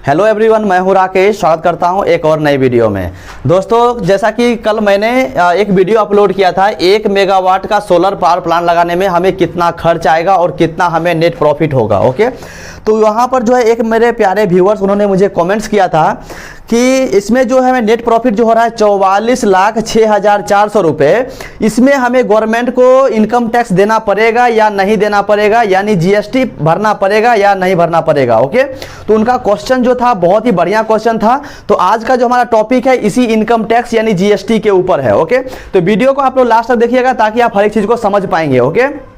Hello everyone, मैं हूं राकेश। स्वागत करता हूं एक और नई वीडियो में। दोस्तों, जैसा कि कल मैंने एक वीडियो अपलोड किया था, 1 मेगावाट का सोलर पावर प्लांट लगाने में हमें कितना खर्च आएगा और कितना हमें नेट प्रॉफिट होगा। ओके, तो वहाँ पर जो है एक मेरे प्यारे व्यूअर्स उन्होंने मुझे कमेंट्स किया था कि इसमें जो है हमें नेट प्रॉफिट जो हो रहा है 44,06,400 रुपये, इसमें हमें गवर्नमेंट को इनकम टैक्स देना पड़ेगा या नहीं देना पड़ेगा, यानी जीएसटी भरना पड़ेगा या नहीं भरना पड़ेगा। ओके, तो उनका क्वेश्चन जो था बहुत ही बढ़िया क्वेश्चन था। तो आज का जो हमारा टॉपिक है इसी इनकम टैक्स यानी जीएसटी के ऊपर है। ओके, तो वीडियो को आप लोग लास्ट तक देखिएगा ताकि आप हर एक चीज़ को समझ पाएंगे। ओके,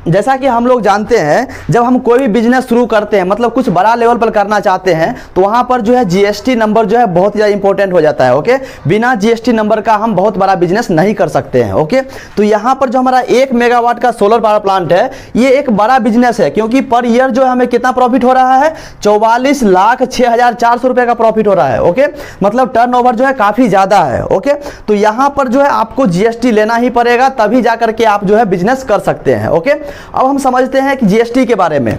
जैसा कि हम लोग जानते हैं, जब हम कोई भी बिजनेस शुरू करते हैं, मतलब कुछ बड़ा लेवल पर करना चाहते हैं, तो वहाँ पर जो है जीएसटी नंबर जो है बहुत ज़्यादा इंपॉर्टेंट हो जाता है। ओके, बिना जीएसटी नंबर का हम बहुत बड़ा बिजनेस नहीं कर सकते हैं। ओके, तो यहाँ पर जो हमारा 1 मेगावाट का सोलर पावर प्लांट है, ये एक बड़ा बिजनेस है, क्योंकि पर ईयर जो है हमें कितना प्रॉफिट हो रहा है, 44,06,400 रुपये का प्रॉफिट हो रहा है। ओके, मतलब टर्नओवर जो है काफ़ी ज़्यादा है। ओके, तो यहाँ पर जो है आपको जीएसटी लेना ही पड़ेगा, तभी जा करके आप जो है बिजनेस कर सकते हैं। ओके, अब हम समझते हैं कि जीएसटी के बारे में।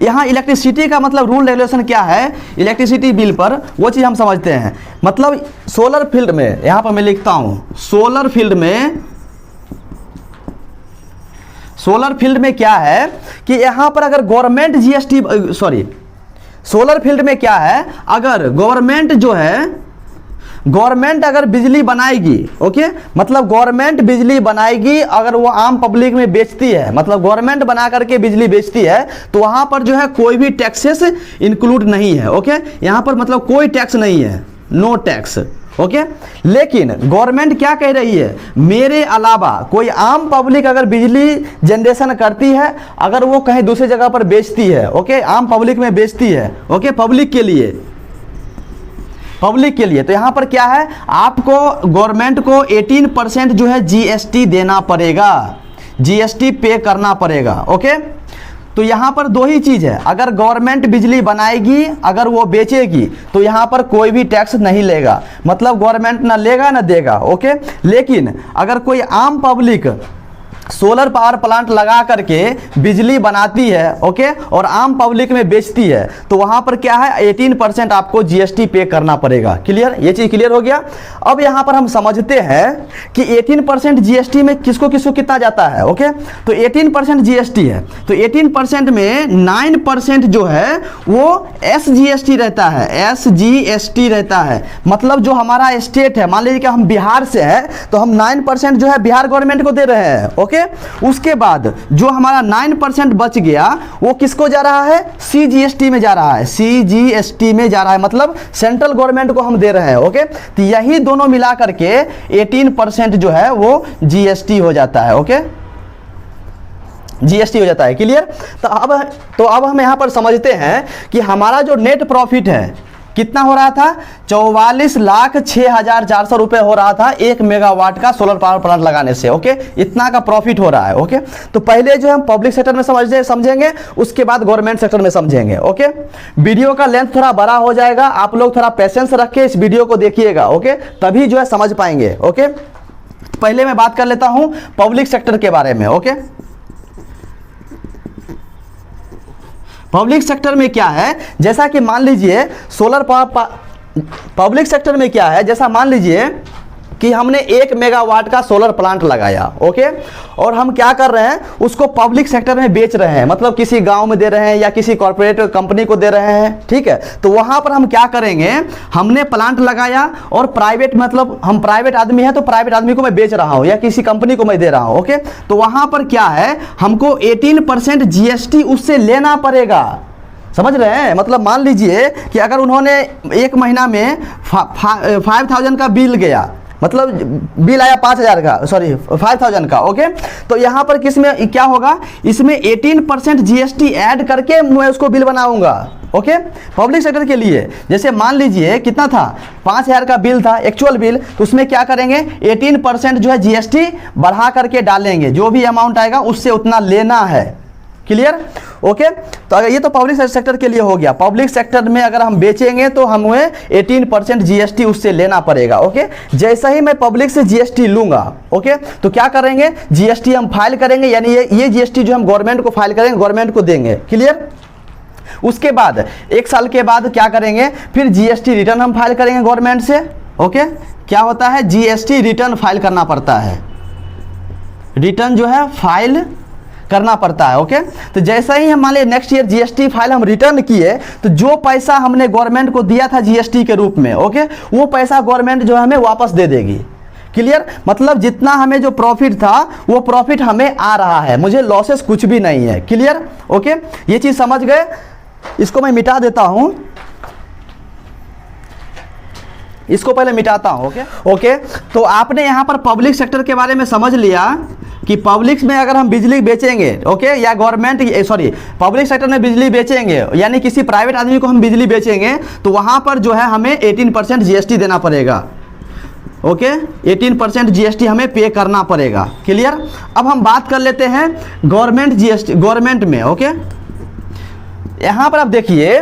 यहाँ इलेक्ट्रिसिटी का मतलब रूल रेगुलेशन क्या है इलेक्ट्रिसिटी बिल पर, वो चीज़ हम समझते हैं। मतलब सोलर फील्ड में, यहाँ पर मैं लिखता हूँ सोलर फील्ड में क्या है कि यहाँ पर अगर गवर्नमेंट जीएसटी सोलर फील्ड में क्या है, अगर गवर्नमेंट अगर बिजली बनाएगी, ओके, मतलब गवर्नमेंट बिजली बनाएगी, अगर वो आम पब्लिक में बेचती है, मतलब गवर्नमेंट बना करके बिजली बेचती है, तो वहाँ पर जो है कोई भी टैक्सेस इंक्लूड नहीं है। ओके, यहाँ पर मतलब कोई टैक्स नहीं है, नो टैक्स। ओके, लेकिन गवर्नमेंट क्या कह रही है, मेरे अलावा कोई आम पब्लिक अगर बिजली जनरेशन करती है, अगर वो कहीं दूसरी जगह पर बेचती है, ओके, आम पब्लिक में बेचती है, ओके, पब्लिक के लिए, तो यहाँ पर क्या है, आपको गवर्नमेंट को 18% जो है जीएसटी देना पड़ेगा, जीएसटी पे करना पड़ेगा। ओके, तो यहाँ पर दो ही चीज़ है, अगर गवर्नमेंट बिजली बनाएगी, अगर वो बेचेगी, तो यहाँ पर कोई भी टैक्स नहीं लेगा, मतलब गवर्नमेंट ना लेगा ना देगा। ओके, लेकिन अगर कोई आम पब्लिक सोलर पावर प्लांट लगा करके बिजली बनाती है, ओके, और आम पब्लिक में बेचती है, तो वहां पर क्या है, 18% आपको जीएसटी पे करना पड़ेगा। क्लियर, ये चीज क्लियर हो गया। अब यहां पर हम समझते हैं कि 18% जीएसटी में किसको किसको कितना जाता है। ओके, तो 18% जीएसटी है, तो 18% में 9% जो है वो एसजीएसटी रहता है, एसजीएसटी रहता है। मतलब जो हमारा स्टेट है, मान लीजिए कि हम बिहार से है, तो हम 9% जो है बिहार गवर्नमेंट को दे रहे हैं। ओके, उसके बाद जो हमारा 9% बच गया वो किसको जा रहा है, सीजीएसटी में जा रहा है, सीजीएसटी में जा रहा है, मतलब सेंट्रल गवर्नमेंट को हम दे रहे हैं। ओके, तो यही दोनों मिला करके 18% जो है वो जीएसटी हो जाता है। ओके, जीएसटी हो जाता है। क्लियर, तो अब हम यहां पर समझते हैं कि हमारा जो नेट प्रॉफिट है कितना हो रहा था, 44,06,400 रुपये हो रहा था 1 मेगावाट का सोलर पावर प्लांट लगाने से। ओके, इतना का प्रॉफिट हो रहा है। ओके, तो पहले जो हम पब्लिक सेक्टर में समझेंगे, उसके बाद गवर्नमेंट सेक्टर में समझेंगे। ओके, वीडियो का लेंथ थोड़ा बड़ा हो जाएगा, आप लोग थोड़ा पेशेंस रख के इस वीडियो को देखिएगा। ओके, तभी जो है समझ पाएंगे। ओके, पहले मैं बात कर लेता हूं पब्लिक सेक्टर के बारे में। ओके, पब्लिक सेक्टर में क्या है, जैसा कि मान लीजिए सोलर पावर पब्लिक सेक्टर में क्या है, जैसा मान लीजिए कि हमने 1 मेगावाट का सोलर प्लांट लगाया। ओके, और हम क्या कर रहे हैं, उसको पब्लिक सेक्टर में बेच रहे हैं, मतलब किसी गांव में दे रहे हैं या किसी कॉर्पोरेट कंपनी को दे रहे हैं। ठीक है, तो वहां पर हम क्या करेंगे, हमने प्लांट लगाया और प्राइवेट, मतलब हम प्राइवेट आदमी है, तो प्राइवेट आदमी को मैं बेच रहा हूं या किसी कंपनी को मैं दे रहा हूं। ओके, तो वहां पर क्या है, हमको 18% जीएसटी उससे लेना पड़ेगा। समझ रहे हैं, मतलब मान लीजिए कि अगर उन्होंने एक महीना में 5,000 का बिल गया, मतलब बिल आया 5,000 का। ओके, तो यहाँ पर किसमें क्या होगा, इसमें 18% जीएसटी ऐड करके मैं उसको बिल बनाऊंगा। ओके, पब्लिक सेक्टर के लिए जैसे मान लीजिए कितना था, 5,000 का बिल था एक्चुअल बिल, तो उसमें क्या करेंगे, 18% जो है जीएसटी बढ़ा करके डालेंगे, जो भी अमाउंट आएगा उससे उतना लेना है। क्लियर, ओके, तो अगर ये तो पब्लिक सेक्टर के लिए हो गया। पब्लिक सेक्टर में अगर हम बेचेंगे तो हमें 18% जीएसटी उससे लेना पड़ेगा। ओके, जैसा ही मैं पब्लिक से जीएसटी लूंगा, ओके, तो क्या करेंगे, जीएसटी हम फाइल करेंगे, यानी ये जीएसटी जो हम गवर्नमेंट को फाइल करेंगे, गवर्नमेंट को देंगे। क्लियर, उसके बाद 1 साल के बाद क्या करेंगे, फिर जीएसटी रिटर्न हम फाइल करेंगे गवर्नमेंट से। ओके, क्या होता है, जीएसटी रिटर्न फाइल करना पड़ता है, रिटर्न जो है फाइल करना पड़ता है। ओके, तो जैसे ही हम मान लिया नेक्स्ट ईयर जीएसटी फाइल हम रिटर्न किए, तो जो पैसा हमने गवर्नमेंट को दिया था जीएसटी के रूप में, ओके, वो पैसा गवर्नमेंट जो है हमें वापस दे देगी। क्लियर, मतलब जितना हमें जो प्रॉफिट था वो प्रॉफिट हमें आ रहा है, मुझे लॉसेस कुछ भी नहीं है। क्लियर, ओके, ये चीज समझ गए। इसको मैं मिटा देता हूं, इसको पहले मिटाता हूं। ओके, तो आपने यहां पर पब्लिक सेक्टर के बारे में समझ लिया कि पब्लिक में अगर हम बिजली बेचेंगे, ओके, या गवर्नमेंट सॉरी पब्लिक सेक्टर में बिजली बेचेंगे, यानी किसी प्राइवेट आदमी को हम बिजली बेचेंगे, तो वहां पर जो है हमें 18% जीएसटी देना पड़ेगा। ओके, 18% जीएसटी हमें पे करना पड़ेगा। क्लियर, अब हम बात कर लेते हैं गवर्नमेंट जीएसटी, गवर्नमेंट में। ओके, यहां पर आप देखिए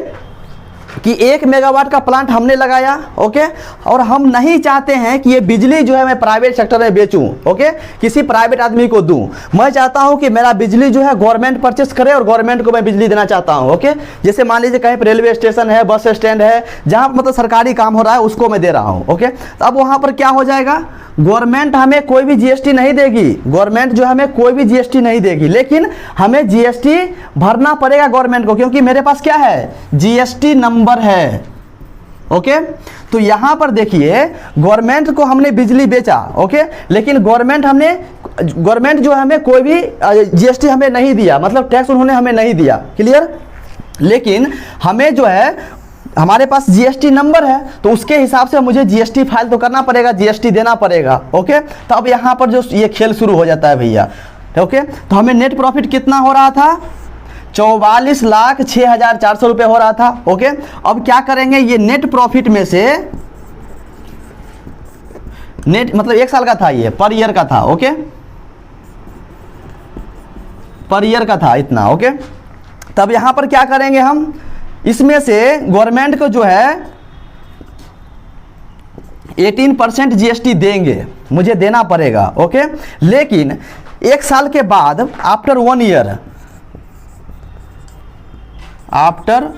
कि 1 मेगावाट का प्लांट हमने लगाया, ओके, और हम नहीं चाहते हैं कि ये बिजली जो है मैं प्राइवेट सेक्टर में बेचूं, ओके, किसी प्राइवेट आदमी को दूं। मैं चाहता हूं कि मेरा बिजली जो है गवर्नमेंट परचेस करे और गवर्नमेंट को मैं बिजली देना चाहता हूं। ओके, जैसे मान लीजिए कहीं पर रेलवे स्टेशन है, बस स्टैंड है, जहां मतलब सरकारी काम हो रहा है, उसको मैं दे रहा हूं। ओके, तो अब वहां पर क्या हो जाएगा, गवर्नमेंट हमें कोई भी जीएसटी नहीं देगी, गवर्नमेंट जो हमें कोई भी जीएसटी नहीं देगी, लेकिन हमें जीएसटी भरना पड़ेगा गवर्नमेंट को, क्योंकि मेरे पास क्या है, जीएसटी नंबर है। ओके, तो यहां पर देखिए गवर्नमेंट को हमने बिजली बेचा, ओके, लेकिन गवर्नमेंट जो है हमें कोई भी जीएसटी हमें नहीं दिया, मतलब टैक्स उन्होंने हमें नहीं दिया। क्लियर, लेकिन हमें जो है हमारे पास जीएसटी नंबर है, तो उसके हिसाब से मुझे जीएसटी फाइल तो करना पड़ेगा, जीएसटी देना पड़ेगा। ओके, तो अब यहाँ पर जो ये खेल शुरू हो जाता है भैया। ओके, तो हमें नेट प्रॉफिट कितना हो रहा था, 44,06,400 रुपये हो रहा था। ओके, अब क्या करेंगे, ये नेट प्रॉफिट में से नेट मतलब 1 साल का था, ये पर ईयर का था। ओके, पर ईयर का था इतना। ओके, तब यहां पर क्या करेंगे, हम इसमें से गवर्नमेंट को जो है 18% जीएसटी देंगे, मुझे देना पड़ेगा। ओके, लेकिन 1 साल के बाद आफ्टर 1 ईयर, आफ्टर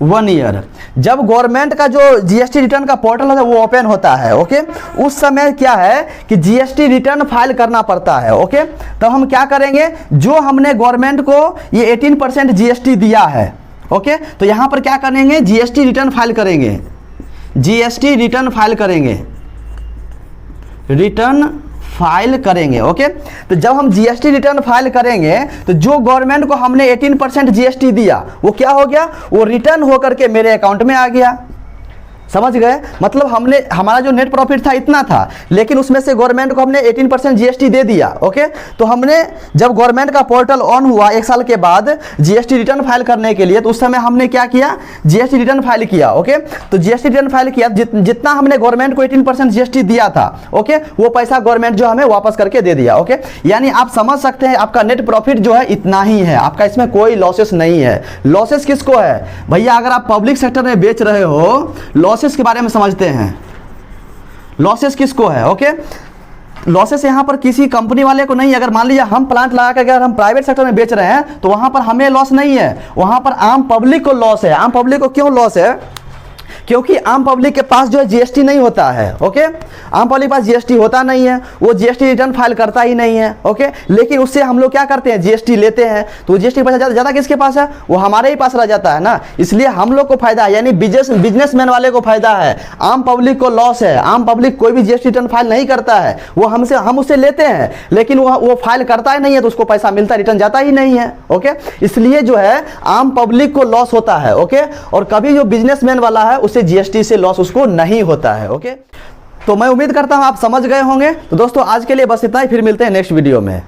1 ईयर जब गवर्नमेंट का जो जीएसटी रिटर्न का पोर्टल है वो ओपन होता है, ओके, उस समय क्या है कि जीएसटी रिटर्न फाइल करना पड़ता है। ओके, तो हम क्या करेंगे, जो हमने गवर्नमेंट को ये 18% जीएसटी दिया है, ओके, तो यहां पर क्या करेंगे, जीएसटी रिटर्न फाइल करेंगे, जीएसटी रिटर्न फाइल करेंगे, रिटर्न फाइल करेंगे। ओके, तो जब हम जीएसटी रिटर्न फाइल करेंगे, तो जो गवर्नमेंट को हमने 18% जीएसटी दिया वो क्या हो गया, वो रिटर्न होकर के मेरे अकाउंट में आ गया। समझ गए, मतलब हमारा जो नेट प्रॉफिट था इतना था, लेकिन उसमें से गवर्नमेंट को हमने 18% जीएसटी दे दिया। ओके, तो हमने जब गवर्नमेंट का पोर्टल ऑन हुआ 1 साल के बाद जीएसटी रिटर्न फाइल करने के लिए, तो उस समय हमने क्या किया, जीएसटी रिटर्न फाइल किया। ओके, तो जीएसटी रिटर्न फाइल किया, जितना हमने गवर्नमेंट को 18% जीएसटी दिया था, ओके, वो पैसा गवर्नमेंट जो हमें वापस करके दे दिया। ओके, यानी आप समझ सकते हैं आपका नेट प्रॉफिट जो है इतना ही है, आपका इसमें कोई लॉसेस नहीं है। लॉसेस किसको है भैया, अगर आप पब्लिक सेक्टर में बेच रहे हो, लॉसेस के बारे में समझते हैं, लॉसेस किसको है। ओके, लॉसेस यहां पर किसी कंपनी वाले को नहीं। अगर मान लीजिए हम प्लांट लगा कर अगर हम प्राइवेट सेक्टर में बेच रहे हैं, तो वहां पर हमें लॉस नहीं है, वहां पर आम पब्लिक को लॉस है। आम पब्लिक को क्यों लॉस है, क्योंकि आम पब्लिक के पास जो है जीएसटी नहीं होता है। ओके, आम पब्लिक के पास जीएसटी होता नहीं है, वो जीएसटी रिटर्न फाइल करता ही नहीं है। ओके, लेकिन उससे हम लोग क्या करते हैं, जीएसटी लेते हैं, तो जीएसटी पैसा ज़्यादा किसके पास है, वो हमारे ही पास रह जाता है ना, इसलिए हम लोग को फायदा है, यानी बिजनेसमैन वाले को फायदा है, आम पब्लिक को लॉस है। आम पब्लिक कोई भी जीएसटी रिटर्न फाइल नहीं करता है, वो हम उससे लेते हैं, लेकिन वो फाइल करता ही नहीं है, तो उसको पैसा मिलता, रिटर्न जाता ही नहीं है। ओके, इसलिए जो है आम पब्लिक को लॉस होता है। ओके, और कभी जो बिजनेसमैन वाला है उससे जीएसटी से लॉस उसको नहीं होता है। ओके, तो मैं उम्मीद करता हूं आप समझ गए होंगे। तो दोस्तों आज के लिए बस इतना ही, फिर मिलते हैं नेक्स्ट वीडियो में।